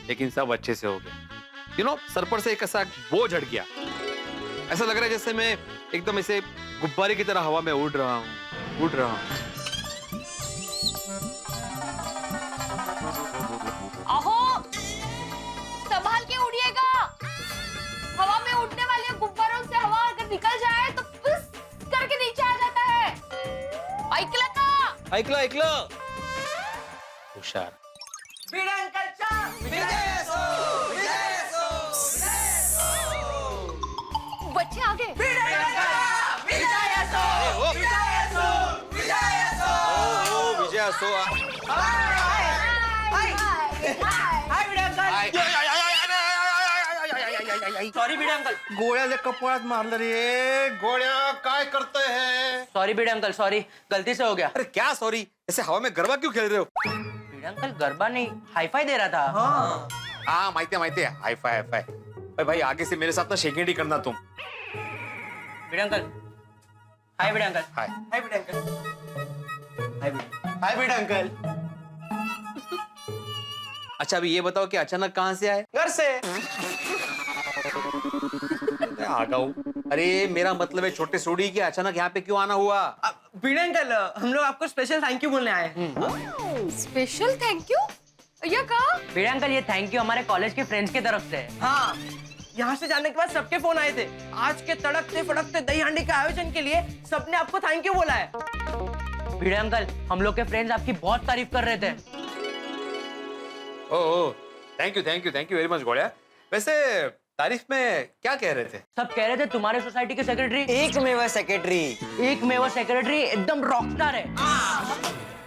लेकिन सब अच्छे से हो गया। सर पर से एक ऐसा बोझ हट गया। ऐसा लग रहा है जैसे मैं एकदम ऐसे गुब्बारे की तरह हवा में उड़ रहा हूँ। अहो, संभाल के उड़िएगा। हवा में उड़ने वाले गुब्बारों से हवा अगर निकल जाए तो फुस करके नीचे आ जाता है। ऐकलं का? ऐकलं होशियार। बच्चे आगे। विजय सो सॉरी भिडे अंकल। गोळ्याले कपाळात मारलं रे। गोळ्या काय करतोय है? सॉरी भिडे अंकल, सॉरी, गलती से हो गया। अरे क्या सॉरी, ऐसे हवा में गरबा क्यों खेल रहे हो? भिडे अंकल गरबा नहीं, हाईफाई दे रहा था। हाँ माहिती है हाई फाई। अरे भाई आगे से मेरे साथ ना शेकेंडी करना तुम। भिडे अंकल, हाय भिडे अंकल। हाय। हाय भिडे अंकल। हाय भिडे अंकल। अच्छा अभी ये बताओ कि अचानक कहाँ से आए? घर से। आ गया हूँ। अरे मेरा मतलब है छोटे सोडी कि अचानक यहाँ पे क्यों आना हुआ? भिडे अंकल, हम लोग आपको स्पेशल थैंक यू बोलने आए हैं। Special thank you? ये कहा? भिडे अंकल, ये थैंक यू हमारे कॉलेज के फ्रेंड्स की तरफ से है। हाँ, यहाँ से जाने के बाद सबके फोन आए थे। आज के तड़कते फड़कते दही हांडी के आयोजन के लिए सबने आपको थैंक यू बोला है। भिडे अंकल, हम लोग के फ्रेंड्स आपकी बहुत तारीफ कर रहे थे। Oh thank you very much गोड़िया। वैसे तारीफ में क्या कह रहे थे? सब कह रहे थे तुम्हारे सोसाइटी के सेक्रेटरी एक मेवा सेक्रेटरी एकदम रॉकस्टार है।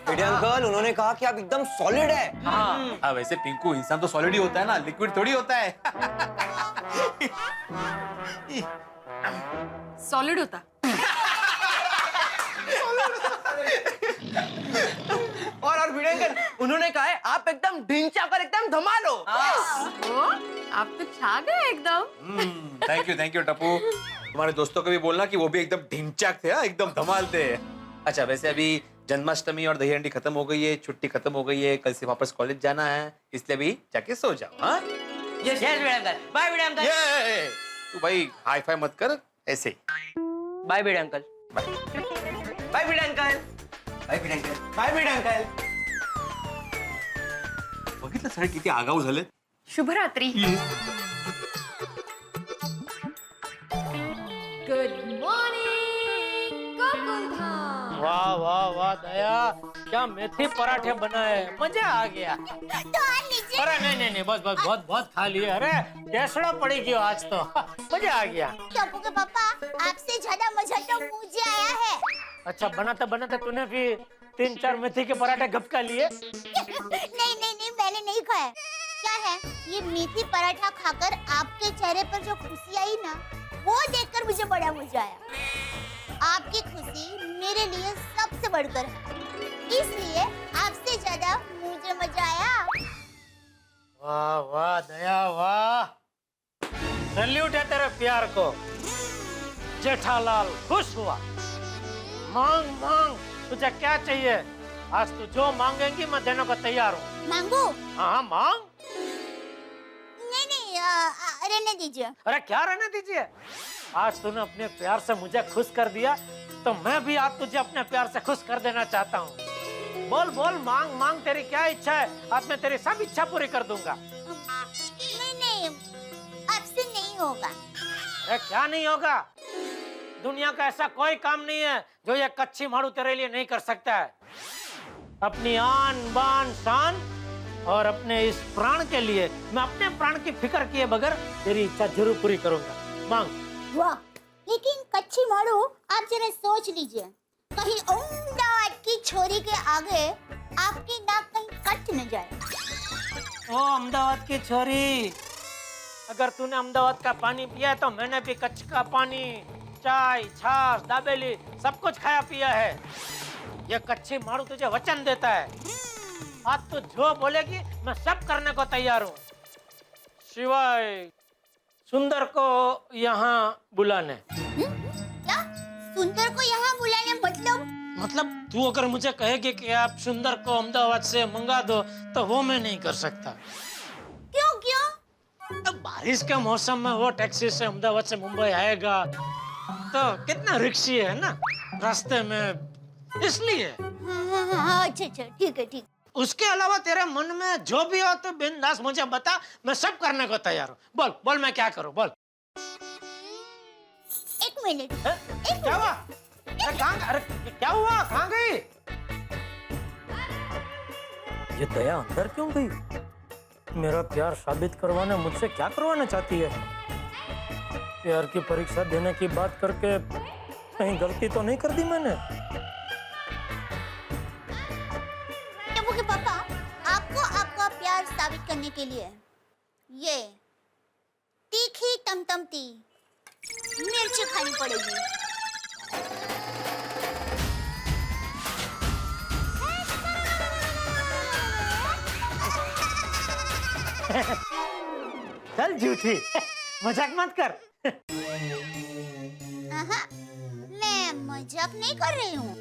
भिडे अंकल, उन्होंने कहा कि आप एकदम सॉलिड है। हाँ वैसे पिंकू इंसान तो सॉलिड ही होता है ना, लिक्विड थोड़ी होता है। सॉलिड होता। और भिडे अंकल, उन्होंने कहा है आप एकदम ढिंचा पर एकदम धमाल हो। आप तो छा गए एकदम। Thank you Tappu. तुम्हारे दोस्तों को भी बोलना कि वो भी एकदम ढिंचाक थे, एकदम धमाल थे। अच्छा वैसे अभी जन्माष्टमी और दही हंडी खत्म हो गई है, छुट्टी खत्म हो गई है, कल से वापस कॉलेज जाना है, इसलिए भी जाके सो जाओ। हाँ yes Bhide uncle. Bye Bhide uncle. तू भाई हाई फाई मत कर ऐसे ही। Bye Bhide uncle. Bye Bhide uncle. Bye Bhide uncle. बघितलं सर किती आगाऊ झाले। शुभरात्री। Good morning Gokuldham. वाह वाह वाह दया, क्या मेथी पराठे बनाए, मजा आ गया। तो आ लीजिए। अरे नहीं बस बहुत खा लिए। अरे टेसड़ा पड़ेगी आज तो। मजा आ गया। टप्पू के पापा, आपसे ज्यादा मजा तो मुझे आया है। अच्छा बनाते तूने फिर 3-4 मेथी के पराठे गपका लिए? नहीं मैंने नहीं खाया। क्या है ये मेथी पराठा खाकर आपके चेहरे पर जो खुशी आई ना, वो देखकर मुझे बड़ा मजा आया। आपकी खुशी मेरे लिए सबसे बढ़कर है, इसलिए आपसे ज्यादा मुझे मजा आया। वाह वाह दया वाह, सैल्यूट है तेरे प्यार को। जेठालाल खुश हुआ। मांग मांग, तुझे क्या चाहिए? आज तू जो मांगेंगी मैं देने को तैयार हूँ। मांगू? हाँ मांग। नहीं नहीं, रहने दीजिए। अरे क्या रहने दीजिए? आज तूने अपने प्यार से मुझे खुश कर दिया, तो मैं भी आज तुझे अपने प्यार से खुश कर देना चाहता हूँ। बोल बोल, मांग मांग, तेरी क्या इच्छा है? आज मैं तेरी सब इच्छा पूरी कर दूंगा। नहीं नहीं, आपसे नहीं होगा। अरे क्या नहीं होगा? दुनिया का ऐसा कोई काम नहीं है जो ये कच्ची मारू तेरे लिए नहीं कर सकता है। अपनी आन बान शान और अपने इस प्राण के लिए मैं अपने प्राण की फिक्र किए बगैर तेरी इच्छा जरूर पूरी करूंगा। मांग। वाह, लेकिन कच्ची मारू, आप जरा सोच लीजिए, कहीं अहमदाबाद की छोरी के आगे आपकी नाक कहीं कट न जाए। ओ अहमदाबाद की छोरी, अगर तूने अहमदाबाद का पानी पिया है तो मैंने भी कच्छ का पानी, चाय, छाछ, दाबेली सब कुछ खाया पिया है। ये कच्ची मारू तुझे वचन देता है, आज तू जो बोलेगी मैं सब करने को तैयार हूँ, सिवाय सुंदर को यहाँ बुलाने। क्या? सुंदर को यहाँ बुलाने मतलब तू अगर मुझे कहेगी कि आप सुंदर को अहमदाबाद से मंगा दो तो वो मैं नहीं कर सकता। क्यों क्यों? अब बारिश के मौसम में वो टैक्सी से अहमदाबाद से मुंबई आएगा तो कितना रिक्शी है ना रास्ते में, इसलिए। हाँ, अच्छा अच्छा, ठीक है ठीक। उसके अलावा तेरे मन में जो भी हो तो बिंदास मुझे बता, मैं सब करने को तैयार हूँ। बोल बोल, मैं क्या करूँ बोल। एक मिनट। क्या हुआ? अरे कहाँ? अरे क्या हुआ? कहाँ गई? ये दया अंदर क्यों गई? मेरा प्यार साबित करवाने मुझसे क्या करवाना चाहती है? प्यार की परीक्षा देने की बात करके कहीं गलती तो नहीं कर दी मैंने? टप्पू के पापा, आपको आपका प्यार साबित करने के लिए ये तीखी तमतमती मिर्च खानी पड़ेगी। चल झूठी, मजाक मत कर। मैं मजाक नहीं कर रही हूँ।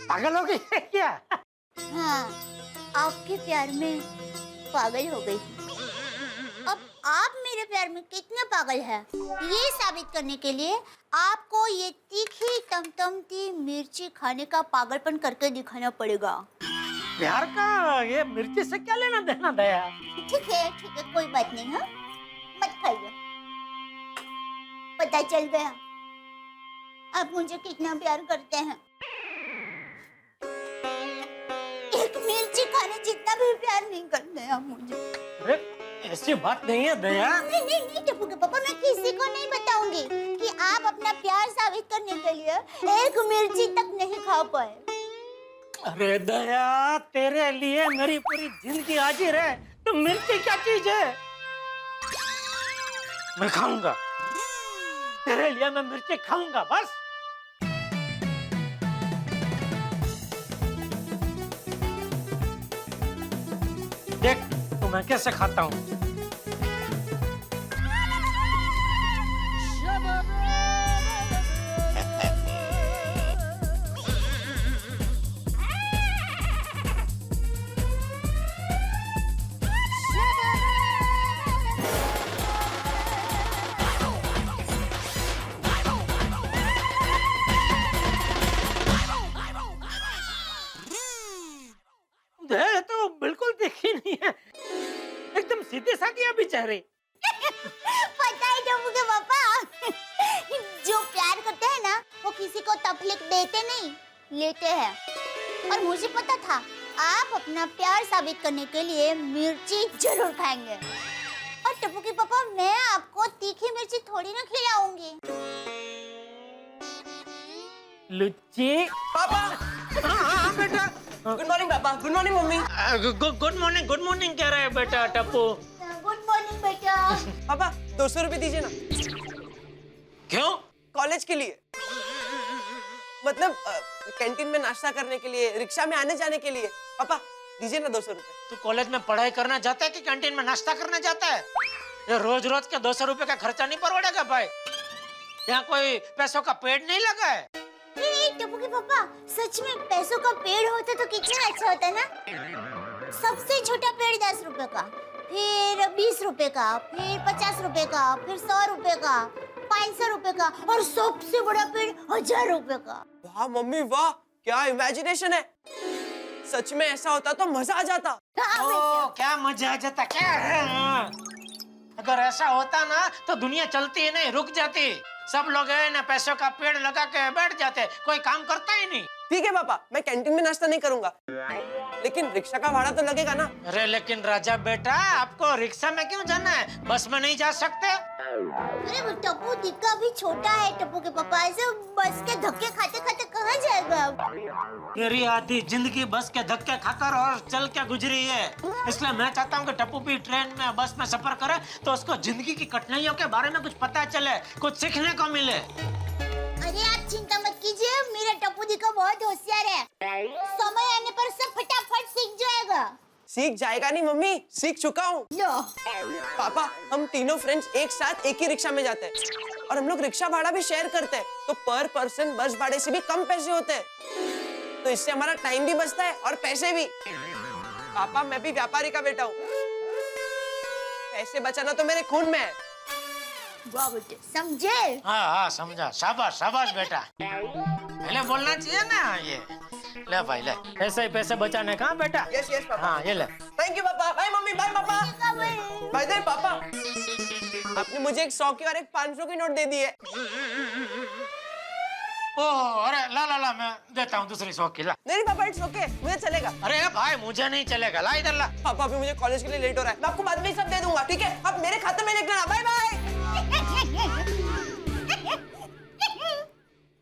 पागल हो गई है क्या? हाँ, आपके प्यार में पागल हो गई। अब आप मेरे प्यार में कितने पागल हैं, ये साबित करने के लिए आपको ये तीखी तमतमती मिर्ची खाने का पागलपन करके दिखाना पड़ेगा। प्यार का ये मिर्ची से क्या लेना देना दया? ठीक है, कोई बात नहीं। हाँ, मत खाइए, पता चल गया आप मुझे कितना प्यार करते हैं। एक मिर्ची खाने जितना भी प्यार नहीं करते हैं आप मुझे। अरे ऐसी बात नहीं है दया। नहीं टप्पू के पापा, मैं किसी को नहीं बताऊंगी कि आप अपना प्यार साबित करने के लिए एक मिर्ची तक नहीं खा पाए। अरे दया, तेरे लिए मेरी पूरी जिंदगी हाजिर है, तो मिर्ची क्या चीज है? मैं खाऊंगा, तेरे लिए मैं मिर्ची खाऊंगा बस। देख तो मैं कैसे खाता हूँ। तो बिल्कुल देखी नहीं है, एकदम सीधे साधी है बेचारी। पता है टप्पू के पापा, जो प्यार करते हैं ना वो किसी को तकलीफ देते नहीं, लेते हैं। और मुझे पता था आप अपना प्यार साबित करने के लिए मिर्ची जरूर खाएंगे। और टप्पू के पापा, मैं आपको तीखी मिर्ची थोड़ी ना खिलाऊंगी। लुच्ची पापा। हाँ बेटा। गुड मॉर्निंग पापा। Good morning mummy. Good morning कह रहा है बेटा टप्पू। गुड मॉर्निंग बेटा। पापा 200 रुपए दीजिए ना। क्यों? कॉलेज के लिए, मतलब कैंटीन में नाश्ता करने के लिए, रिक्शा में आने जाने के लिए। पापा दीजिए ना 200 रुपए। तू कॉलेज में पढ़ाई करना जाता है कि कैंटीन में नाश्ता करना जाता है? ये रोज रोज के 200 रुपए का खर्चा नहीं परवड़ेगा भाई। यहाँ कोई पैसों का पेड़ नहीं लगा है। टप्पू के पापा, सच में पैसों का पेड़ होता तो कितना अच्छा होता ना। सबसे छोटा पेड़ 10 रुपए का, फिर 20 रुपए का, फिर 50 रुपए का, फिर 100 रुपए का, 500 रुपए का, और सबसे बड़ा पेड़ 1000 रुपए का। वाह मम्मी वाह, क्या इमेजिनेशन है। सच में ऐसा होता तो मजा आ जाता। ओ, क्या मजा आ जाता क्या है? अगर ऐसा होता ना तो दुनिया चलती ही नहीं, रुक जाती। सब लोग है ना पैसों का पेड़ लगा के बैठ जाते, कोई काम करता ही नहीं। ठीक है पापा, मैं कैंटीन में नाश्ता नहीं करूंगा, लेकिन रिक्शा का भाड़ा तो लगेगा ना। अरे लेकिन राजा बेटा, आपको रिक्शा में क्यों जाना है? बस में नहीं जा सकते? अरे वो टप्पू दिक्का भी छोटा है टप्पू के पापा, ऐसे बस के धक्के खाते खाते कहाँ जाएगा? मेरी आधी जिंदगी बस के धक्के खाकर और चल के गुजरी है, इसलिए मैं चाहता हूँ कि टप्पू भी ट्रेन में बस में सफर करे तो उसको जिंदगी की कठिनाइयों के बारे में कुछ पता चले, कुछ सीखने को मिले। अरे आप चिंता मत कीजिए, मेरा टप्पू दिक्का बहुत होशियार है। समय आने पर सब फटाफट सीख जाएगा। सीख जाएगा नहीं मम्मी, सीख चुका हूँ। लो पापा, हम तीनों फ्रेंड्स एक साथ एक ही रिक्शा में जाते हैं और हम लोग रिक्शा भाड़ा भी शेयर करते हैं, तो पर पर्सन बस भाड़े से भी कम पैसे होते हैं, तो इससे हमारा टाइम भी बचता है और पैसे भी। पापा, मैं भी व्यापारी का बेटा हूँ, पैसे बचाना तो मेरे खून में है। वाह बेटे, समझे? हाँ हाँ समझा, शाबाश शाबाश बेटा, पहले बोलना चाहिए ना। ये ले भाई ले, ऐसे ही पैसे बचाने का बेटा। Yes yes papa. हाँ ये ले। थैंक यू पापा। बाय मम्मी, बाय पापा। बाय बाय पापा, आपने मुझे एक 100 की और एक 500 की नोट दे दी है। ओह अरे ला ला ला, मैं देता हूँ दूसरी 100 की, ला। नहीं पापा, इट्स ओके, मुझे चलेगा। अरे भाई मुझे नहीं चलेगा, ला इधर ला। पापा अभी मुझे कॉलेज के लिए लेट हो रहा है, मैं आपको बाद में सब दे दूंगा, ठीक है? आप मेरे खाते में लिख लेना। Bye bye.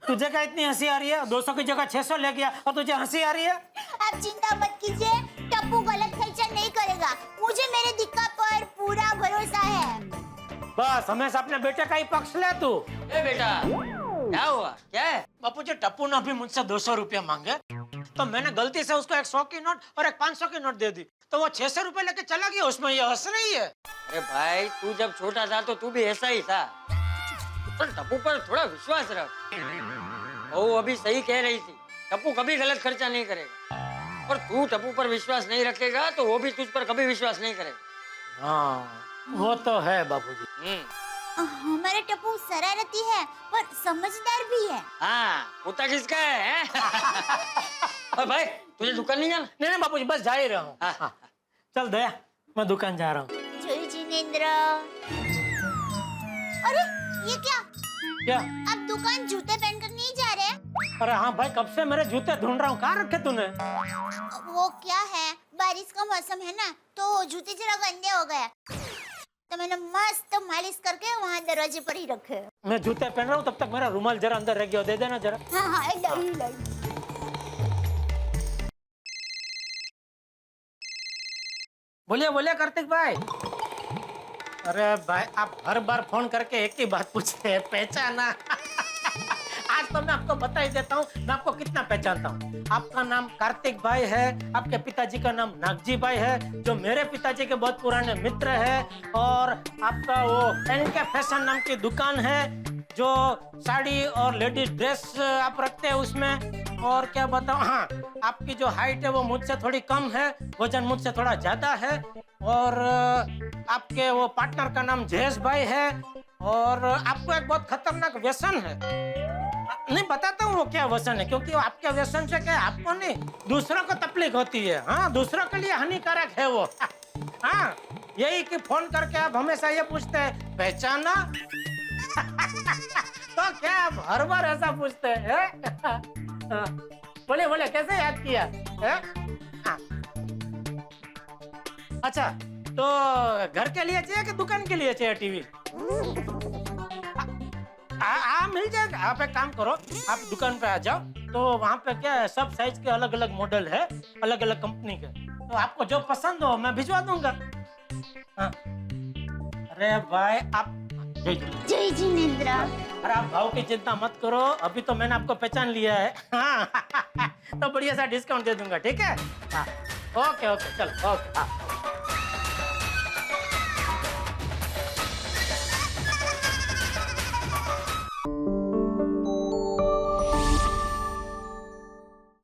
तुझे क्या इतनी हंसी आ रही है? 200 की जगह 600 ले गया और तुझे हंसी आ रही है? आप चिंता मत कीजिए, टप्पू गलत खर्चा नहीं करेगा, मुझे मेरे दिक्का पर पूरा भरोसा है। बस हमेशा अपने बेटे का ही पक्ष ले तू। ए बेटा, क्या हुआ? क्या है? बापू जी, टप्पू ने अभी मुझसे 200 रुपया मांगे, तो मैंने गलती से उसको एक 100 की नोट और एक 500 की नोट दे दी, तो वो 600 रुपए लेके चला गया, उसमें ये हंस रही है। अरे भाई, तू जब छोटा था तो तू भी ऐसा ही था, पर टप्पू पर थोड़ा विश्वास रख। वो अभी सही कह रही थी, टप्पू कभी गलत खर्चा नहीं करेगा, और तू टप्पू पर विश्वास नहीं रखेगा तो वो भी तुझ पर कभी विश्वास नहीं करेगा। हाँ वो तो है बाबूजी। हमारा टप्पू शरारती है पर समझदार भी है। हाँ, कुत्ता किसका है? और भाई, तुझे दुकान नहीं जाना? नहीं बाबूजी, बस जा ही रहा हूँ। हाँ। चल दया, मैं दुकान जा रहा हूँ। जय जिनेंद्र। अरे ये क्या? क्या? आप दुकान जूते पहनकर नहीं जा रहे? अरे हाँ भाई, कब से मेरे जूते ढूंढ रहा हूँ, कहाँ रखे तूने? वो क्या है, बारिश का मौसम है ना, तो जूते जरा गंदे हो गए, तो मैंने मस्त मालिश करके वहाँ दरवाजे पर ही रखे। मैं जूते पहन रहा हूँ, तब तक मेरा रुमाल जरा अंदर रह गया, दे देना जरा। हाँ हाँ, लाई। बोलिए बोलिए कार्तिक भाई। अरे भाई, आप हर बार फोन करके एक ही बात पूछते हैं, पहचाना? आज तो मैं आपको बता ही देता हूँ मैं आपको कितना पहचानता हूँ। आपका नाम कार्तिक भाई है, आपके पिताजी का नाम नागजी भाई है, जो मेरे पिताजी के बहुत पुराने मित्र है, और आपका वो एनके फैशन नाम की दुकान है, जो साड़ी और लेडीज ड्रेस आप रखते हैं उसमें। और क्या बताऊं, हाँ, आपकी जो हाइट है वो मुझसे थोड़ी कम है, वजन मुझसे थोड़ा ज्यादा है, और आपके वो पार्टनर का नाम जयेश भाई है, और आपको एक बहुत खतरनाक व्यसन है। नहीं बताता हूँ वो क्या व्यसन है, क्योंकि आपके व्यसन से क्या, आपको नहीं दूसरों को तकलीफ होती है। हाँ, दूसरों के लिए हानिकारक है वो। हाँ, यही कि फोन करके आप हमेशा ये पूछते हैं, पहचाना? तो क्या आप हर बार ऐसा पूछते हैं? बोले बोले, कैसे याद किया है? अच्छा, तो घर के लिए चाहिए कि दुकान के लिए चाहिए टीवी? मिल जाएगा। आप एक काम करो, आप दुकान पे आ जाओ, तो वहाँ पे क्या है, सब साइज के अलग अलग मॉडल है, अलग अलग कंपनी के, तो आपको जो पसंद हो मैं भिजवा दूंगा। हाँ। अरे भाई, आप जय जिनेंद्र। अरे आप भाव की चिंता मत करो, अभी तो मैंने आपको पहचान लिया है। हाँ। तो बढ़िया सा डिस्काउंट दे दूंगा, ठीक है? हाँ। ओके ओके चलो ओके हाँ